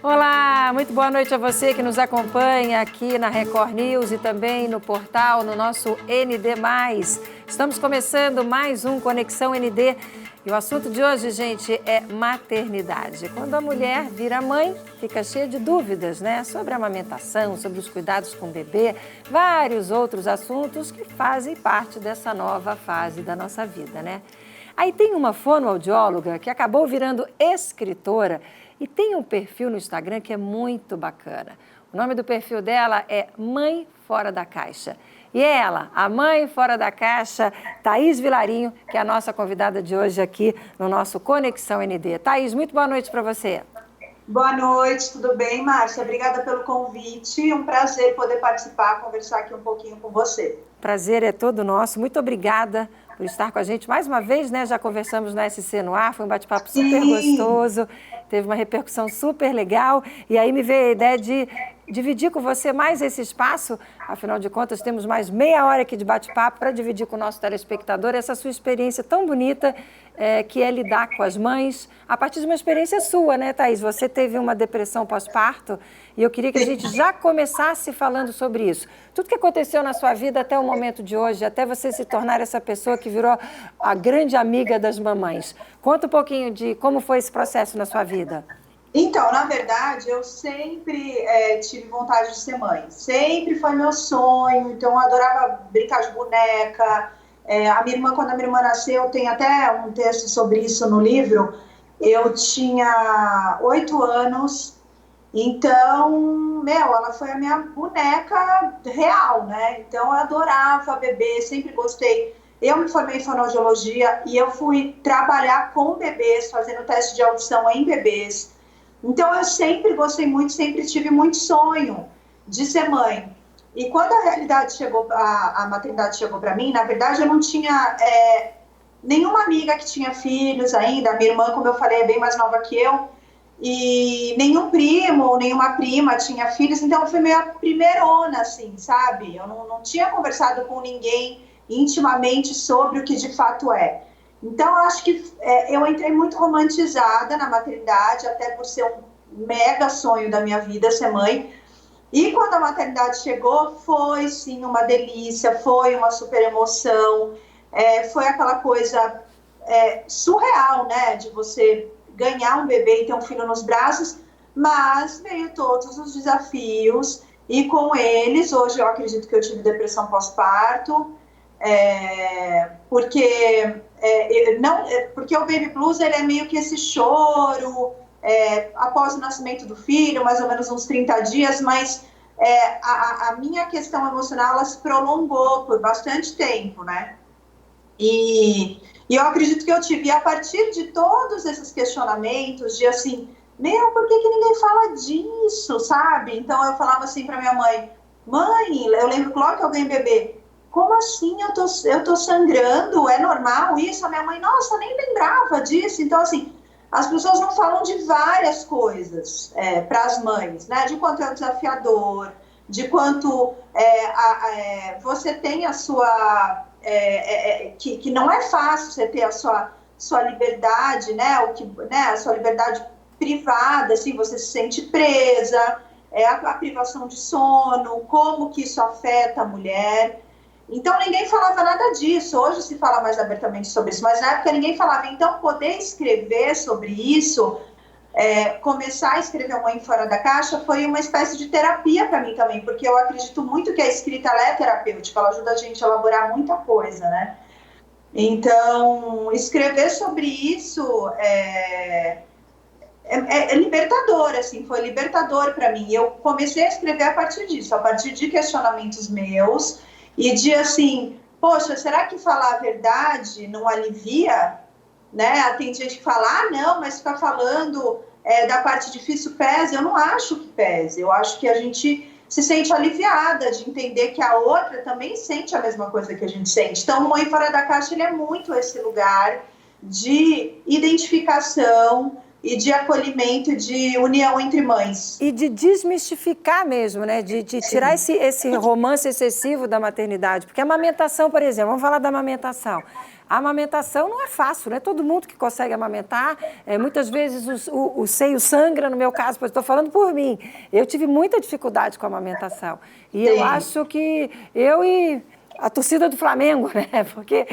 Olá, muito boa noite a você que nos acompanha aqui na Record News e também no portal, no nosso ND+. Estamos começando mais um Conexão ND e o assunto de hoje, gente, é maternidade. Quando a mulher vira mãe, fica cheia de dúvidas, né? Sobre a amamentação, sobre os cuidados com o bebê, vários outros assuntos que fazem parte dessa nova fase da nossa vida, né? Aí tem uma fonoaudióloga que acabou virando escritora e tem um perfil no Instagram que é muito bacana. O nome do perfil dela é Mãe Fora da Caixa. E ela, a mãe fora da caixa, Thaís Vilarinho, que é a nossa convidada de hoje aqui no nosso Conexão ND. Thaís, muito boa noite para você. Boa noite, tudo bem, Márcia? Obrigada pelo convite. Um prazer poder participar, conversar aqui um pouquinho com você. Prazer é todo nosso. Muito obrigada por estar com a gente mais uma vez, né? Já conversamos na SC no Ar, foi um bate-papo super gostoso, teve uma repercussão super legal. E aí me veio a ideia de dividir com você mais esse espaço. Afinal de contas, temos mais meia hora aqui de bate-papo para dividir com o nosso telespectador essa sua experiência tão bonita que é lidar com as mães, a partir de uma experiência sua, né, Thaís? Você teve uma depressão pós-parto e eu queria que a gente já começasse falando sobre isso. Tudo que aconteceu na sua vida até o momento de hoje, até você se tornar essa pessoa que virou a grande amiga das mamães. Conta um pouquinho de como foi esse processo na sua vida. Então, na verdade, eu sempre tive vontade de ser mãe. Sempre foi meu sonho. Então, eu adorava brincar de boneca. A minha irmã, quando a minha irmã nasceu, tem até um texto sobre isso no livro. Eu tinha 8 anos. Então, ela foi a minha boneca real, né? Então, eu adorava bebê, sempre gostei. Eu me formei em fonoaudiologia e eu fui trabalhar com bebês, fazendo teste de audição em bebês. Então, eu sempre gostei muito, sempre tive muito sonho de ser mãe. E quando a realidade chegou, a maternidade chegou para mim, na verdade, eu não tinha nenhuma amiga que tinha filhos ainda. A minha irmã, como eu falei, é bem mais nova que eu. E nenhum primo ou nenhuma prima tinha filhos. Então, foi meio a primeirona, assim, sabe? Eu não tinha conversado com ninguém intimamente sobre o que de fato é. Então, eu acho que eu entrei muito romantizada na maternidade, até por ser um mega sonho da minha vida ser mãe. E quando a maternidade chegou, foi sim uma delícia, foi uma super emoção, foi aquela coisa surreal, né, de você ganhar um bebê e ter um filho nos braços, mas veio todos os desafios e com eles, hoje eu acredito que eu tive depressão pós-parto, porque o baby blues ele é meio que esse choro após o nascimento do filho, mais ou menos uns 30 dias, mas a minha questão emocional ela se prolongou por bastante tempo, né? E eu acredito que eu tive, e a partir de todos esses questionamentos, de assim, por que ninguém fala disso, sabe? Então eu falava assim para minha mãe, eu lembro que logo que eu ganhei bebê, como assim eu tô sangrando? É normal isso? A minha mãe, nossa, nem lembrava disso. Então, assim, as pessoas não falam de várias coisas para as mães, né? De quanto é desafiador, de quanto você tem a sua... que não é fácil você ter a sua liberdade, né? A sua liberdade privada, assim, você se sente presa, a privação de sono, como que isso afeta a mulher. Então, ninguém falava nada disso. Hoje se fala mais abertamente sobre isso, mas na época ninguém falava. Então, poder escrever sobre isso, começar a escrever Mãe Fora da Caixa, foi uma espécie de terapia para mim também, porque eu acredito muito que a escrita ela é terapêutica, ela ajuda a gente a elaborar muita coisa, né? Então, escrever sobre isso é libertador, assim, foi libertador para mim. Eu comecei a escrever a partir disso, a partir de questionamentos meus, e de assim, poxa, será que falar a verdade não alivia? Né? Tem gente que fala, não, mas ficar falando da parte difícil pesa. Eu não acho que pese, eu acho que a gente se sente aliviada de entender que a outra também sente a mesma coisa que a gente sente. Então, o Mãe Fora da Caixa ele é muito esse lugar de identificação, e de acolhimento, de união entre mães. E de desmistificar mesmo, né? De tirar esse romance excessivo da maternidade. Porque a amamentação, por exemplo, vamos falar da amamentação. A amamentação não é fácil, não é todo mundo que consegue amamentar. Muitas vezes o seio sangra, no meu caso, pois estou falando por mim. Eu tive muita dificuldade com a amamentação. E eu acho que eu e a torcida do Flamengo, né? Porque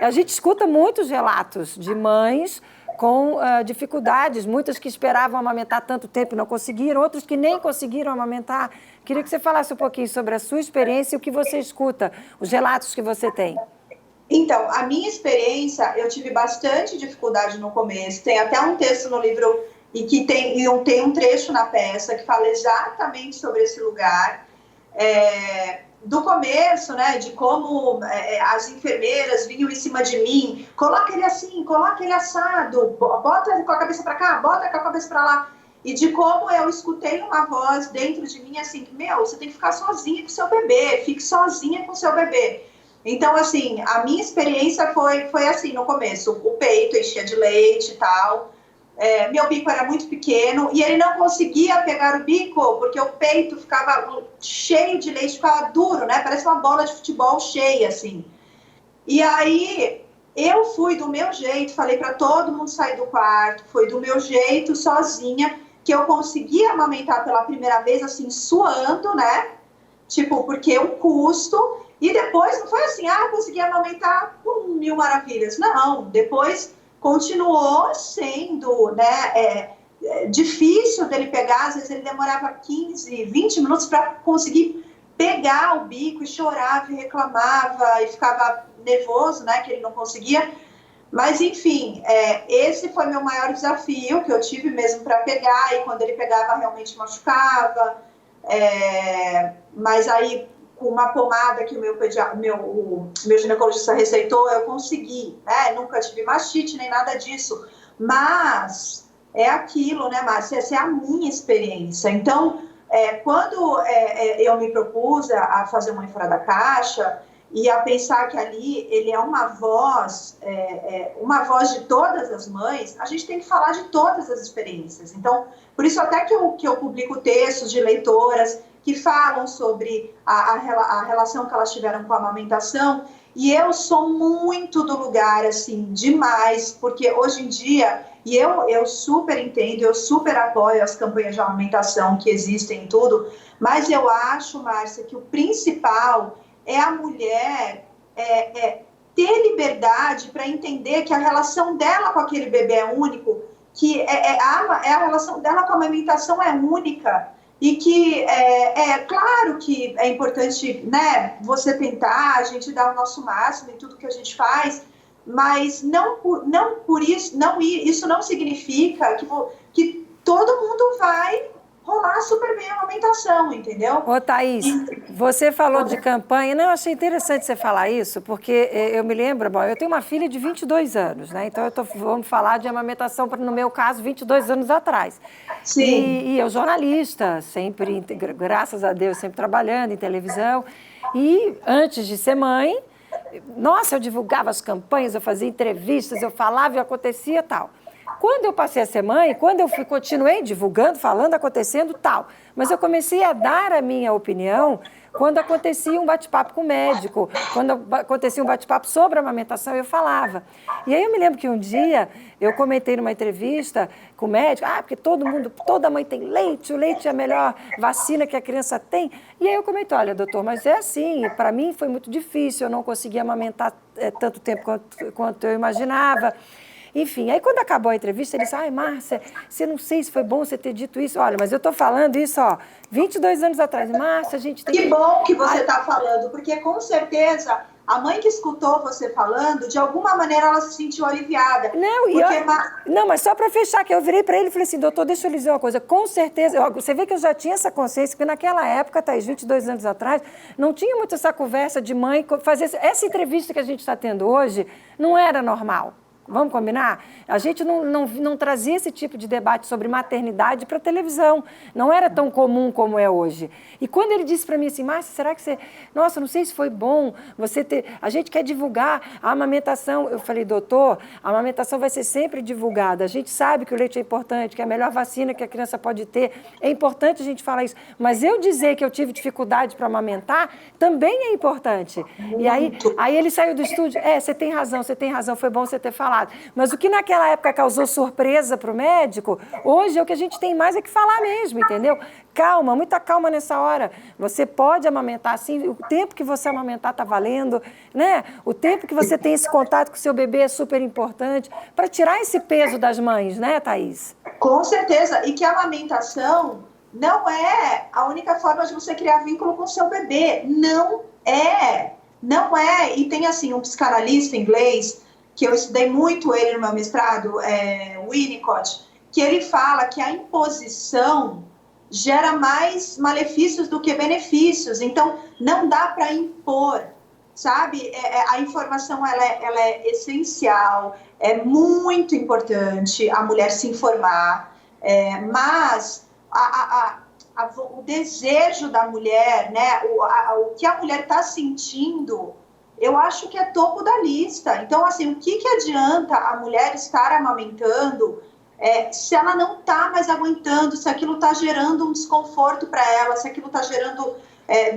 a gente escuta muitos relatos de mães com dificuldades, muitas que esperavam amamentar tanto tempo e não conseguiram, outros que nem conseguiram amamentar. Queria que você falasse um pouquinho sobre a sua experiência e o que você escuta, os relatos que você tem. Então, a minha experiência, eu tive bastante dificuldade no começo. Tem até um texto no livro e que tem um trecho na peça que fala exatamente sobre esse lugar. Do começo, né, de como as enfermeiras vinham em cima de mim, coloca ele assim, coloca ele assado, bota com a cabeça para cá, bota com a cabeça para lá, e de como eu escutei uma voz dentro de mim assim, você tem que ficar sozinha com seu bebê, fique sozinha com seu bebê. Então, assim, a minha experiência foi assim no começo, o peito enchia de leite e tal, meu bico era muito pequeno e ele não conseguia pegar o bico porque o peito ficava cheio de leite, ficava duro, né? Parece uma bola de futebol cheia, assim. E aí eu fui do meu jeito, falei para todo mundo sair do quarto, foi do meu jeito, sozinha, que eu consegui amamentar pela primeira vez, assim, suando, né? Tipo, porque o custo... E depois não foi assim, consegui amamentar com 1000 maravilhas. Não, depois... continuou sendo, né, difícil dele pegar, às vezes ele demorava 15, 20 minutos para conseguir pegar o bico e chorava e reclamava e ficava nervoso, né, que ele não conseguia. Mas, enfim, esse foi meu maior desafio que eu tive mesmo para pegar, e quando ele pegava realmente machucava. Mas aí, com uma pomada que o meu ginecologista receitou, eu consegui, né? Nunca tive mastite nem nada disso, mas é aquilo, né, Márcia? Essa é a minha experiência. Então, quando eu me propus a fazer Mãe Fora da Caixa e a pensar que ali ele é uma voz de todas as mães, a gente tem que falar de todas as experiências. Então, por isso até que eu publico textos de leitoras que falam sobre a relação que elas tiveram com a amamentação, e eu sou muito do lugar, assim, demais, porque hoje em dia, e eu super entendo, eu super apoio as campanhas de amamentação que existem em tudo, mas eu acho, Márcia, que o principal é a mulher ter liberdade para entender que a relação dela com aquele bebê é único, que a relação dela com a amamentação é única, e que claro que é importante, né, você tentar, a gente dar o nosso máximo em tudo que a gente faz, mas não por isso, isso não significa que todo mundo vai rolar super bem a amamentação, entendeu? Ô, Thaís, você falou de campanha. Não, eu achei interessante você falar isso, porque eu me lembro, eu tenho uma filha de 22 anos, né? Então, vamos falar de amamentação, no meu caso, 22 anos atrás. Sim. E eu jornalista, sempre, graças a Deus, sempre trabalhando em televisão. E antes de ser mãe, nossa, eu divulgava as campanhas, eu fazia entrevistas, eu falava e acontecia tal. Quando eu passei a ser mãe, quando eu continuei divulgando, falando, acontecendo, tal. Mas eu comecei a dar a minha opinião quando acontecia um bate-papo com o médico, quando acontecia um bate-papo sobre a amamentação, eu falava. E aí eu me lembro que um dia eu comentei numa entrevista com o médico, porque toda mãe tem leite, o leite é a melhor vacina que a criança tem. E aí eu comentei, olha, doutor, mas é assim, para mim foi muito difícil, eu não conseguia amamentar tanto tempo quanto eu imaginava. Enfim, aí quando acabou a entrevista, ele disse, Márcia, você não sei se foi bom você ter dito isso. Olha, mas eu estou falando isso, 22 anos atrás. Márcia, a gente tem que... bom que você está falando, porque com certeza a mãe que escutou você falando, de alguma maneira ela se sentiu aliviada. Não, mas só para fechar, que eu virei para ele e falei assim, doutor, deixa eu lhe dizer uma coisa, com certeza, você vê que eu já tinha essa consciência, porque naquela época, Thaís, 22 anos atrás, não tinha muito essa conversa de mãe, fazer essa entrevista que a gente está tendo hoje, não era normal. Vamos combinar? A gente não trazia esse tipo de debate sobre maternidade para a televisão. Não era tão comum como é hoje. E quando ele disse para mim assim, Márcia, será que você... Nossa, não sei se foi bom você ter... A gente quer divulgar a amamentação. Eu falei, doutor, a amamentação vai ser sempre divulgada. A gente sabe que o leite é importante, que é a melhor vacina que a criança pode ter. É importante a gente falar isso. Mas eu dizer que eu tive dificuldade para amamentar também é importante. E aí ele saiu do estúdio. Você tem razão, foi bom você ter falado. Mas o que naquela época causou surpresa para o médico, hoje é o que a gente tem mais é que falar mesmo, entendeu? Calma, muita calma nessa hora. Você pode amamentar sim, o tempo que você amamentar está valendo, né? O tempo que você tem esse contato com o seu bebê é super importante para tirar esse peso das mães, né, Thaís? Com certeza, e que a amamentação não é a única forma de você criar vínculo com o seu bebê. Não é. E tem assim um psicanalista inglês que eu estudei muito ele no meu mestrado, Winnicott, que ele fala que a imposição gera mais malefícios do que benefícios. Então, não dá para impor, sabe? A informação ela é essencial, é muito importante a mulher se informar, mas o desejo da mulher, né? O que a mulher está sentindo, eu acho que é topo da lista. Então, assim, o que adianta a mulher estar amamentando se ela não está mais aguentando, se aquilo está gerando um desconforto para ela, se aquilo está gerando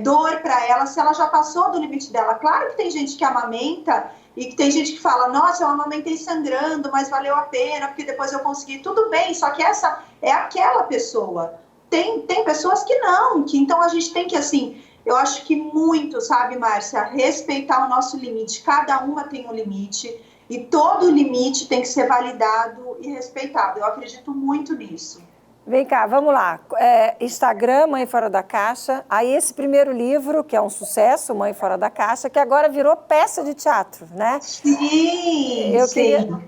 dor para ela, se ela já passou do limite dela. Claro que tem gente que amamenta e que tem gente que fala, nossa, eu amamentei sangrando, mas valeu a pena, porque depois eu consegui. Tudo bem, só que essa é aquela pessoa. Tem pessoas que não, então a gente tem que, assim... Eu acho que muito, sabe, Márcia, respeitar o nosso limite. Cada uma tem um limite e todo limite tem que ser validado e respeitado. Eu acredito muito nisso. Vem cá, vamos lá. Instagram, Mãe Fora da Caixa. Aí esse primeiro livro, que é um sucesso, Mãe Fora da Caixa, que agora virou peça de teatro, né? Sim,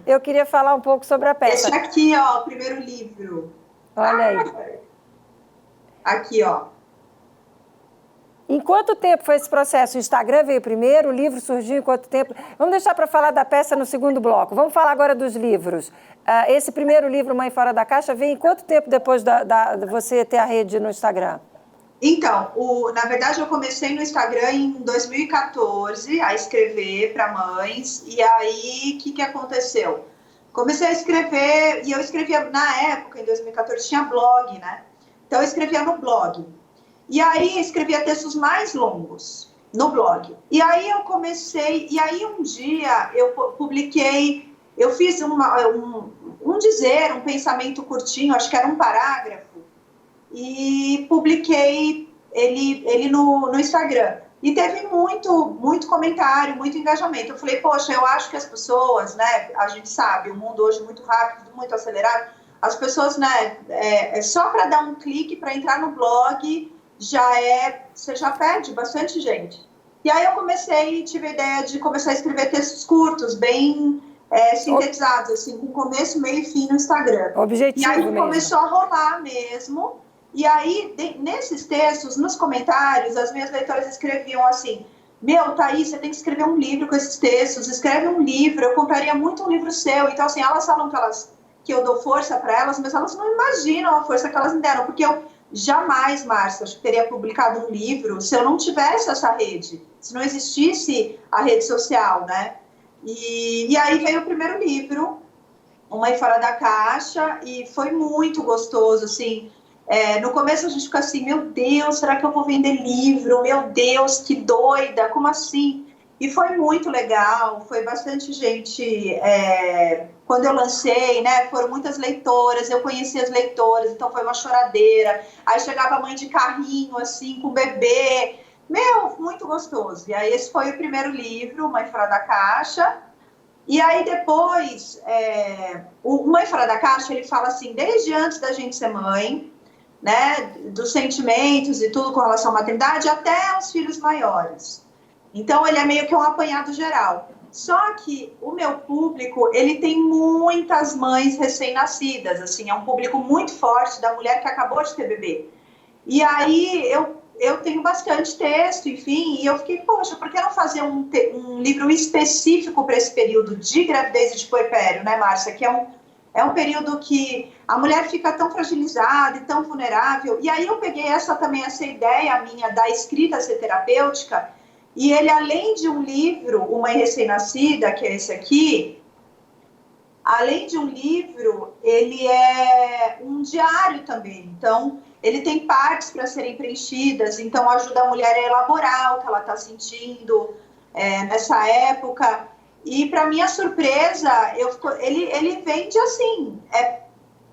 eu queria falar um pouco sobre a peça. Esse aqui, ó, o primeiro livro. Olha aí. Aqui, ó. Em quanto tempo foi esse processo? O Instagram veio primeiro, o livro surgiu em quanto tempo? Vamos deixar para falar da peça no segundo bloco. Vamos falar agora dos livros. Esse primeiro livro, Mãe Fora da Caixa, veio em quanto tempo depois de você ter a rede no Instagram? Então, na verdade, eu comecei no Instagram em 2014 a escrever para mães. E aí, o que aconteceu? Comecei a escrever, e eu escrevia, na época, em 2014, tinha blog, né? Então, eu escrevia no blog. E aí, escrevia textos mais longos no blog. E aí, eu comecei... E aí, um dia, eu publiquei... Eu fiz um pensamento curtinho, acho que era um parágrafo, e publiquei ele no Instagram. E teve muito comentário, muito engajamento. Eu falei, poxa, eu acho que as pessoas, né, a gente sabe, o mundo hoje é muito rápido, muito acelerado, as pessoas, né, só para dar um clique, para entrar no blog, você já perde bastante gente. E aí eu tive a ideia de começar a escrever textos curtos, bem sintetizados, assim, com começo, meio e fim no Instagram. Objetivo e aí mesmo. Começou a rolar mesmo. E aí, nesses textos, nos comentários, as minhas leitoras escreviam assim, Thaís, você tem que escrever um livro com esses textos, escreve um livro, eu compraria muito um livro seu. Então, assim, elas falam que eu dou força para elas, mas elas não imaginam a força que elas me deram, porque eu jamais, Márcia, acho que teria publicado um livro se eu não tivesse essa rede, se não existisse a rede social, né? E aí veio o primeiro livro, Mãe Fora da Caixa, e foi muito gostoso, assim. No começo a gente fica assim, meu Deus, será que eu vou vender livro? Meu Deus, que doida, como assim? E foi muito legal, foi bastante gente, quando eu lancei, né, foram muitas leitoras, eu conheci as leitoras, então foi uma choradeira, aí chegava a mãe de carrinho, assim, com bebê, muito gostoso. E aí esse foi o primeiro livro, Mãe Fora da Caixa, e aí depois, o Mãe Fora da Caixa, ele fala assim, desde antes da gente ser mãe, né, dos sentimentos e tudo com relação à maternidade, até os filhos maiores. Então, ele é meio que um apanhado geral. Só que o meu público, ele tem muitas mães recém-nascidas, assim, é um público muito forte da mulher que acabou de ter bebê. E aí, eu tenho bastante texto, enfim, e eu fiquei, poxa, por que não fazer um livro específico para esse período de gravidez e de puerpério, né, Márcia? Que é um período que a mulher fica tão fragilizada e tão vulnerável. E aí eu peguei essa ideia minha da escrita ser terapêutica, e ele, além de um livro, O Mãe Recém-Nascida, que é esse aqui, além de um livro, ele é um diário também. Então, ele tem partes para serem preenchidas, então ajuda a mulher a elaborar o que ela está sentindo nessa época. E, para minha surpresa, ele vende assim,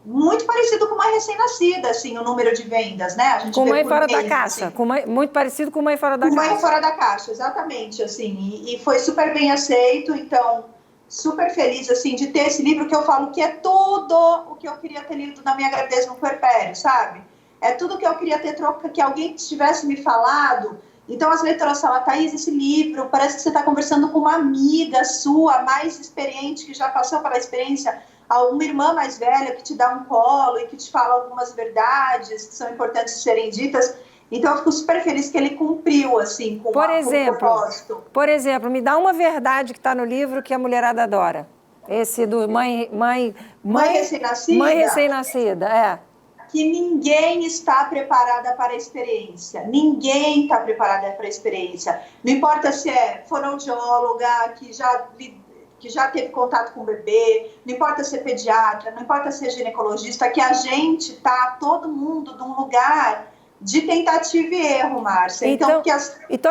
muito parecido com Mãe Recém-Nascida, assim, o número de vendas, né? A gente com Mãe Fora da Caixa, assim. Muito parecido com Mãe Fora da Caixa. Mãe Fora da Caixa, exatamente, assim, e foi super bem aceito, então, super feliz, assim, de ter esse livro que eu falo que é tudo o que eu queria ter lido na minha gravidez no puerpério, sabe? É tudo que eu queria ter trocado, que alguém tivesse me falado. Então, as leitoras falam, Thaís, esse livro, parece que você está conversando com uma amiga sua, mais experiente, que já passou pela experiência, uma irmã mais velha que te dá um colo e que te fala algumas verdades que são importantes de serem ditas. Então, eu fico super feliz que ele cumpriu, assim, com o propósito. Por exemplo, me dá uma verdade que está no livro que a mulherada adora. Esse do Mãe Recém-Nascida? Mãe Recém-Nascida, Que ninguém está preparada para a experiência. Ninguém está preparada para a experiência. Não importa se é fonoaudióloga, que já teve contato com o bebê, não importa se é pediatra, não importa se é ginecologista, que a gente está, todo mundo, num lugar de tentativa e erro, Márcia. Então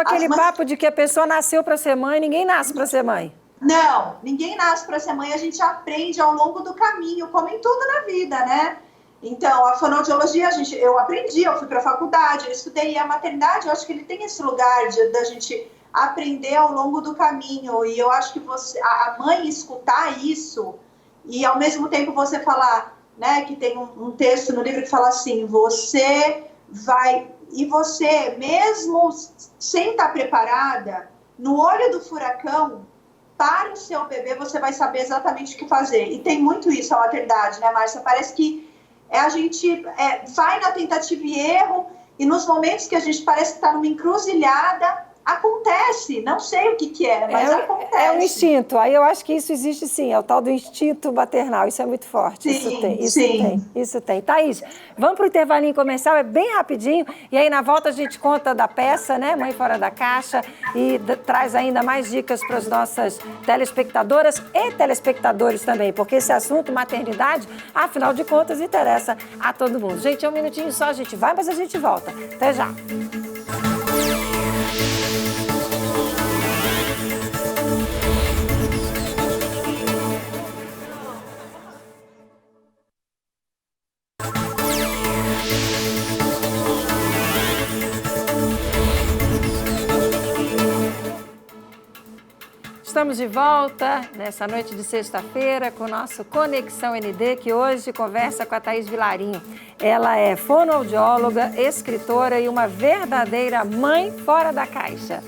aquele papo de que a pessoa nasceu para ser mãe, ninguém nasce para ser mãe. Não, ninguém nasce para ser mãe, a gente aprende ao longo do caminho, como em tudo na vida, né? Então, a fonoaudiologia, eu aprendi, eu fui para a faculdade, eu estudei, e a maternidade, eu acho que ele tem esse lugar da gente aprender ao longo do caminho, e eu acho que a mãe escutar isso, e ao mesmo tempo você falar, né, que tem um texto no livro que fala assim, você mesmo sem estar preparada, no olho do furacão, para o seu bebê, você vai saber exatamente o que fazer. E tem muito isso a maternidade, né, Márcia? Parece que a gente vai na tentativa e erro, e nos momentos que a gente parece que está numa encruzilhada, acontece, não sei o que é, mas acontece. É um instinto, aí eu acho que isso existe sim, é o tal do instinto maternal, isso é muito forte. Isso tem. Thaís, vamos para o intervalinho comercial, é bem rapidinho, e aí na volta a gente conta da peça, né, Mãe Fora da Caixa, e traz ainda mais dicas para as nossas telespectadoras e telespectadores também, porque esse assunto, maternidade, afinal de contas, interessa a todo mundo. Gente, é um minutinho só, a gente vai, mas a gente volta. Até já. Estamos de volta nessa noite de sexta-feira com o nosso Conexão ND, que hoje conversa com a Thaís Vilarinho. Ela é fonoaudióloga, escritora e uma verdadeira mãe fora da caixa.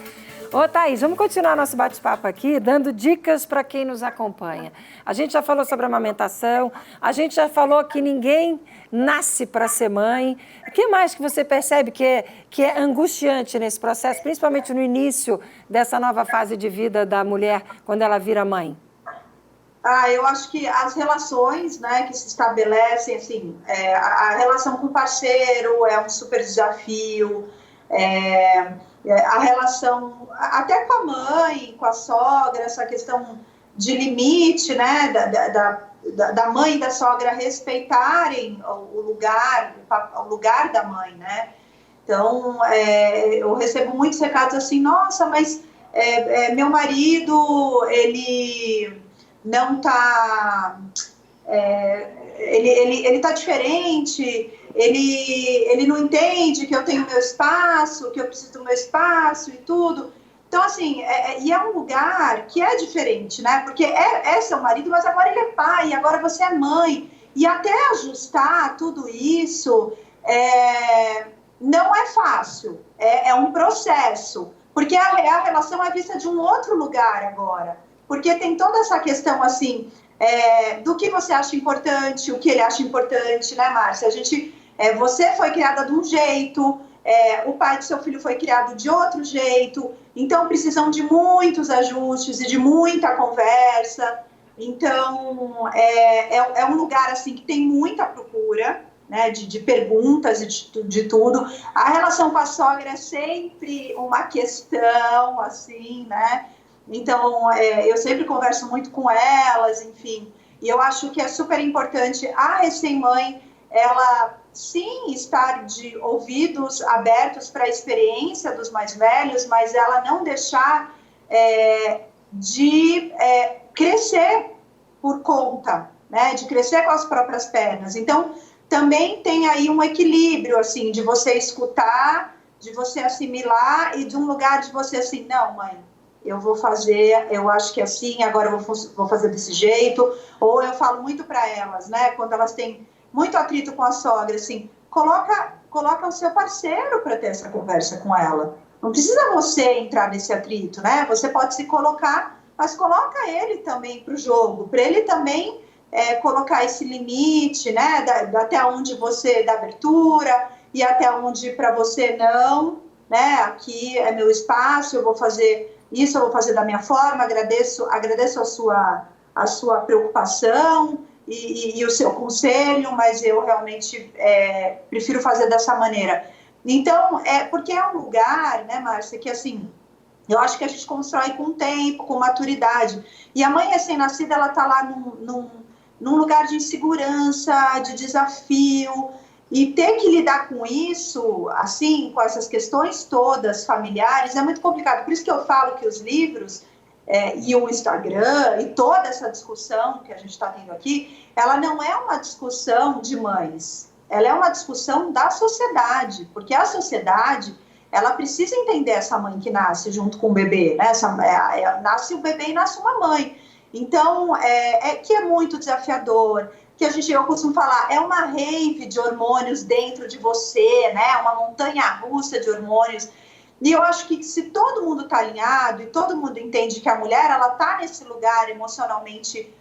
Ô Thaís, vamos continuar nosso bate-papo aqui, dando dicas para quem nos acompanha. A gente já falou sobre amamentação, a gente já falou que ninguém nasce para ser mãe. O que mais que você percebe que é angustiante nesse processo, principalmente no início dessa nova fase de vida da mulher, quando ela vira mãe? Eu acho que as relações, né, que se estabelecem, assim, a relação com o parceiro é um super desafio, a relação até com a mãe, com a sogra, essa questão de limite, né, da mãe e da sogra respeitarem o lugar da mãe, né? Então, eu recebo muitos recados assim, nossa, mas meu marido, ele não tá... ele tá diferente, ele não entende que eu tenho meu espaço, que eu preciso do meu espaço e tudo. Então, assim, e é um lugar que é diferente, né? Porque é seu marido, mas agora ele é pai, agora você é mãe. E até ajustar tudo isso não é fácil, é um processo. Porque a relação é vista de um outro lugar agora. Porque tem toda essa questão, assim, do que você acha importante, o que ele acha importante, né, Márcia? Você foi criada de um jeito, o pai do seu filho foi criado de outro jeito, então precisam de muitos ajustes e de muita conversa. Então, é um lugar assim que tem muita procura, né, de perguntas e de tudo. A relação com a sogra é sempre uma questão, assim, né? Então, eu sempre converso muito com elas, enfim. E eu acho que é super importante a recém-mãe, ela, sim, estar de ouvidos abertos para a experiência dos mais velhos, mas ela não deixar de crescer por conta, né? De crescer com as próprias pernas. Então, também tem aí um equilíbrio, assim, de você escutar, de você assimilar e de um lugar de você, assim, não, mãe, eu vou fazer, eu acho que é assim, agora eu vou fazer desse jeito. Ou eu falo muito para elas, né, quando elas têm muito atrito com a sogra, assim, coloca o seu parceiro para ter essa conversa com ela. Não precisa você entrar nesse atrito, né? Você pode se colocar, mas coloca ele também para o jogo, para ele também colocar esse limite, né? Até onde você dá abertura e até onde para você não, né? Aqui é meu espaço, eu vou fazer isso, eu vou fazer da minha forma. Agradeço a sua preocupação e o seu conselho, mas eu realmente prefiro fazer dessa maneira. Então, porque é um lugar, né, Márcia, que assim, eu acho que a gente constrói com tempo, com maturidade. E a mãe recém-nascida, ela está lá num lugar de insegurança, de desafio, e ter que lidar com isso, assim, com essas questões todas familiares, é muito complicado. Por isso que eu falo que os livros e o Instagram e toda essa discussão que a gente está tendo aqui, ela não é uma discussão de mães, ela é uma discussão da sociedade, porque a sociedade, ela precisa entender essa mãe que nasce junto com o bebê, né? Nasce o bebê e nasce uma mãe. Então, que é muito desafiador, que eu costumo falar, é uma rave de hormônios dentro de você, né? Uma montanha-russa de hormônios. E eu acho que se todo mundo está alinhado e todo mundo entende que a mulher, ela está nesse lugar emocionalmente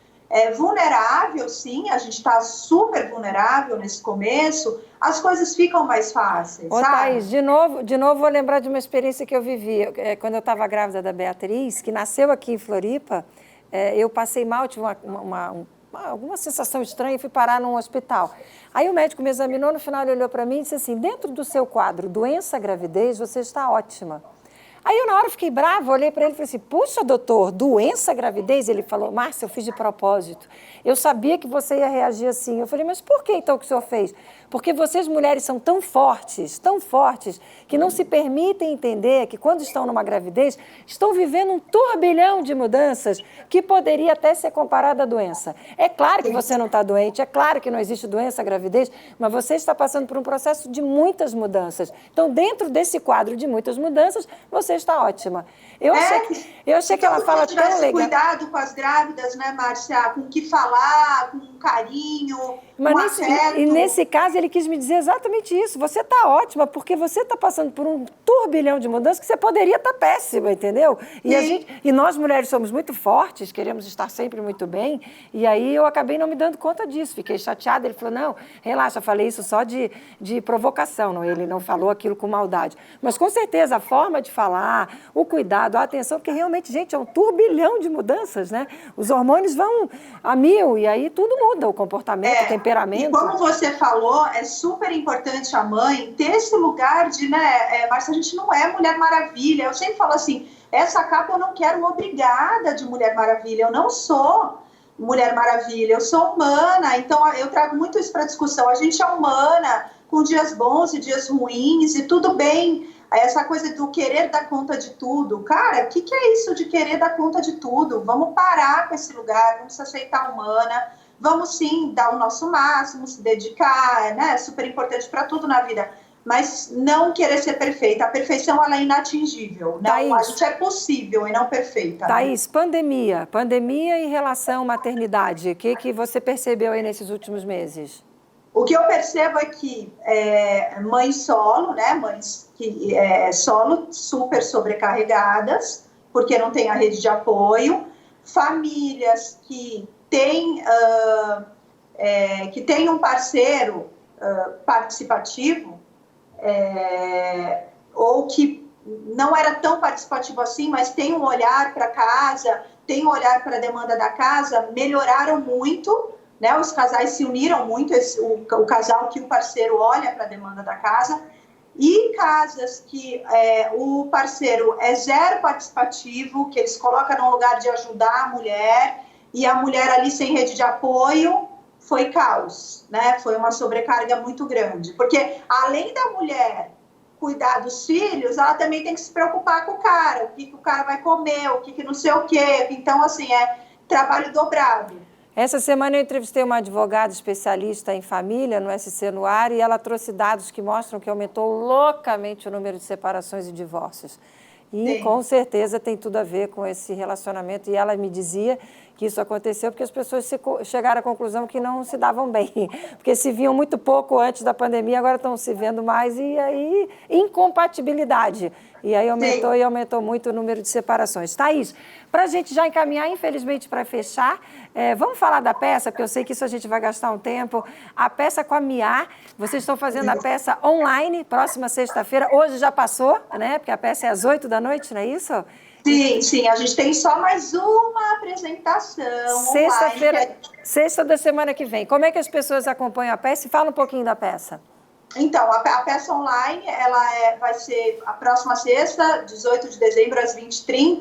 vulnerável, sim, a gente está super vulnerável nesse começo, as coisas ficam mais fáceis, sabe? Thaís, de novo vou lembrar de uma experiência que eu vivi. Quando eu estava grávida da Beatriz, que nasceu aqui em Floripa, eu passei mal, tive alguma sensação estranha e fui parar num hospital. Aí o médico me examinou, no final ele olhou para mim e disse assim, dentro do seu quadro doença gravidez, você está ótima. Aí eu na hora fiquei brava, olhei para ele e falei assim, puxa doutor, doença gravidez? Ele falou, Márcia, eu fiz de propósito. Eu sabia que você ia reagir assim. Eu falei, mas por que então que o senhor fez? Porque vocês mulheres são tão fortes, que não se permitem entender que quando estão numa gravidez, estão vivendo um turbilhão de mudanças que poderia até ser comparada à doença. É claro que você não está doente, é claro que não existe doença gravidez, mas você está passando por um processo de muitas mudanças. Então, dentro desse quadro de muitas mudanças, você está ótima. Eu achei que ela fala tão legal. Cuidado com as grávidas, né, Márcia? Com o que falar, com carinho, mas nesse caso, ele quis me dizer exatamente isso. Você está ótima, porque você está passando por um turbilhão de mudanças que você poderia estar péssima, entendeu? E nós, mulheres, somos muito fortes, queremos estar sempre muito bem, e aí eu acabei não me dando conta disso. Fiquei chateada. Ele falou, não, relaxa, eu falei isso só de provocação. Não, ele não falou aquilo com maldade. Mas, com certeza, a forma de falar, o cuidado, a atenção, porque realmente, gente, é um turbilhão de mudanças, né? Os hormônios vão a 1000, e aí tudo muda, o comportamento, o temperamento. E como você falou, é super importante a mãe ter esse lugar de, né, Márcia, a gente não é Mulher Maravilha. Eu sempre falo assim, essa capa eu não quero obrigada de Mulher Maravilha, eu não sou Mulher Maravilha, eu sou humana, então eu trago muito isso para discussão. A gente é humana, com dias bons e dias ruins, e tudo bem. Essa coisa do querer dar conta de tudo. Cara, o que é isso de querer dar conta de tudo? Vamos parar com esse lugar, vamos se aceitar humana, vamos sim dar o nosso máximo, se dedicar, né? É super importante para tudo na vida. Mas não querer ser perfeita. A perfeição, ela é inatingível. Não, a gente é possível e não perfeita. Thaís, né? Pandemia em relação à maternidade. O que você percebeu aí nesses últimos meses? O que eu percebo é que mães solo, né? Mães que solo super sobrecarregadas, porque não tem a rede de apoio. Famílias que têm um parceiro participativo, ou que não era tão participativo assim, mas tem um olhar para casa, tem um olhar para a demanda da casa, melhoraram muito, né? Os casais se uniram muito, o casal que o parceiro olha para a demanda da casa, e casas que o parceiro é zero participativo, que eles colocam num lugar de ajudar a mulher, e a mulher ali sem rede de apoio, foi caos, né? Foi uma sobrecarga muito grande, porque além da mulher cuidar dos filhos, ela também tem que se preocupar com o cara, o que o cara vai comer, o que não sei o quê. Então, assim, é trabalho dobrado. Essa semana eu entrevistei uma advogada especialista em família no SC no Ar e ela trouxe dados que mostram que aumentou loucamente o número de separações e divórcios. E sim, com certeza tem tudo a ver com esse relacionamento. E ela me dizia que isso aconteceu porque as pessoas chegaram à conclusão que não se davam bem. Porque se viam muito pouco antes da pandemia, agora estão se vendo mais e aí incompatibilidade. E aí aumentou sim, e aumentou muito o número de separações. Thaís, para a gente já encaminhar, infelizmente, para fechar, vamos falar da peça, porque eu sei que isso a gente vai gastar um tempo. A peça com a Mia, vocês estão fazendo a peça online, próxima sexta-feira. Hoje já passou, né? Porque a peça é às 8 da noite, não é isso? Sim, sim. A gente tem só mais uma apresentação. Sexta-feira, sexta da semana que vem. Como é que as pessoas acompanham a peça? E fala um pouquinho da peça. Então, a peça online, ela vai ser a próxima sexta, 18 de dezembro, às 20h30.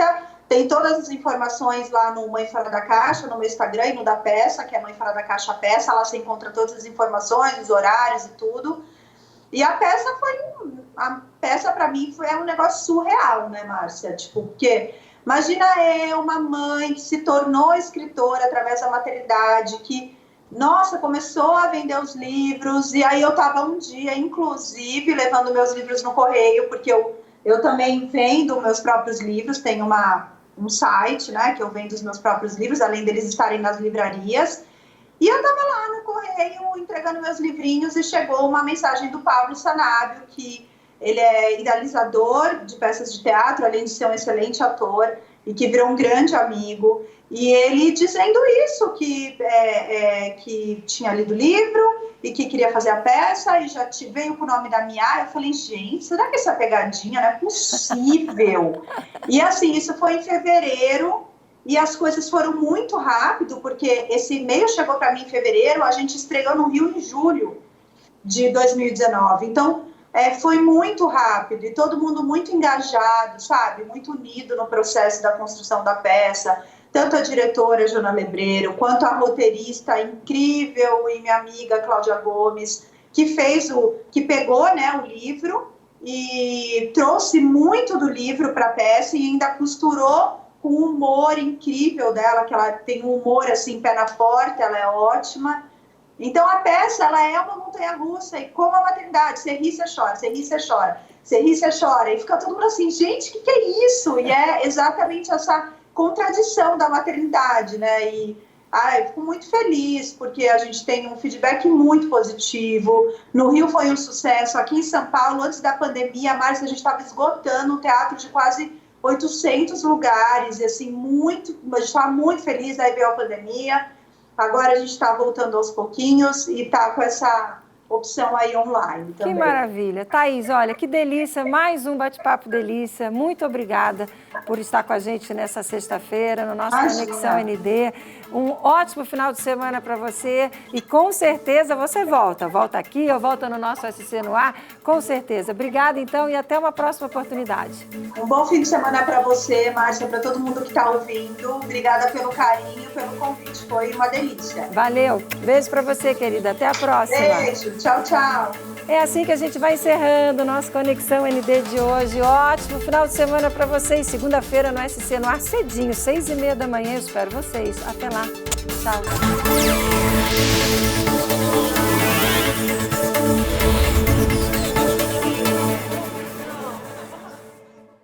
Tem todas as informações lá no Mãe Fora da Caixa, no meu Instagram e no da peça, que é Mãe Fora da Caixa Peça. Lá você encontra todas as informações, os horários e tudo. E a peça para mim é um negócio surreal, né, Márcia? Tipo, porque imagina uma mãe que se tornou escritora através da maternidade, que, nossa, começou a vender os livros, e aí eu estava um dia, inclusive, levando meus livros no correio, porque eu também vendo meus próprios livros, tenho um site, né, que eu vendo os meus próprios livros, além deles estarem nas livrarias. E eu estava lá no correio entregando meus livrinhos e chegou uma mensagem do Pablo Sanabio, que ele é idealizador de peças de teatro, além de ser um excelente ator, e que virou um grande amigo. E ele dizendo isso, que tinha lido o livro e que queria fazer a peça e já veio com o nome da Mia. Eu falei, gente, será que essa pegadinha não é possível? E assim, isso foi em fevereiro. E as coisas foram muito rápido, porque esse e-mail chegou para mim em fevereiro, a gente estreou no Rio em julho de 2019. Então, foi muito rápido e todo mundo muito engajado, sabe? Muito unido no processo da construção da peça. Tanto a diretora, Jona Lebreiro, quanto a roteirista incrível e minha amiga, Cláudia Gomes, que pegou, né, o livro e trouxe muito do livro para a peça e ainda costurou com o humor incrível dela, que ela tem um humor assim, pé na porta, ela é ótima. Então a peça, ela é uma montanha-russa, e como a maternidade, você ri, você chora, você ri, você chora, você ri, você chora, e fica todo mundo assim, gente, o que é isso? E é exatamente essa contradição da maternidade, né? E eu fico muito feliz, porque a gente tem um feedback muito positivo. No Rio foi um sucesso, aqui em São Paulo, antes da pandemia, a Márcia, a gente estava esgotando um teatro de quase 800 lugares, e assim, a gente estava muito feliz, aí veio a pandemia, agora a gente está voltando aos pouquinhos e está com essa opção aí online também. Que maravilha. Thaís, olha, que delícia, mais um bate-papo delícia, muito obrigada por estar com a gente nessa sexta-feira, no nosso Conexão ND. Um ótimo final de semana para você e com certeza você volta aqui ou volta no nosso SC no Ar, com certeza. Obrigada então e até uma próxima oportunidade. Um bom fim de semana para você, Márcia, para todo mundo que está ouvindo. Obrigada pelo carinho, pelo convite, foi uma delícia. Valeu, beijo para você, querida, até a próxima. Beijo, tchau, tchau. É assim que a gente vai encerrando o nosso Conexão ND de hoje. Ótimo final de semana para vocês. Segunda-feira no SC no Ar, cedinho, 6h30 da manhã. Eu espero vocês. Até lá. Tchau.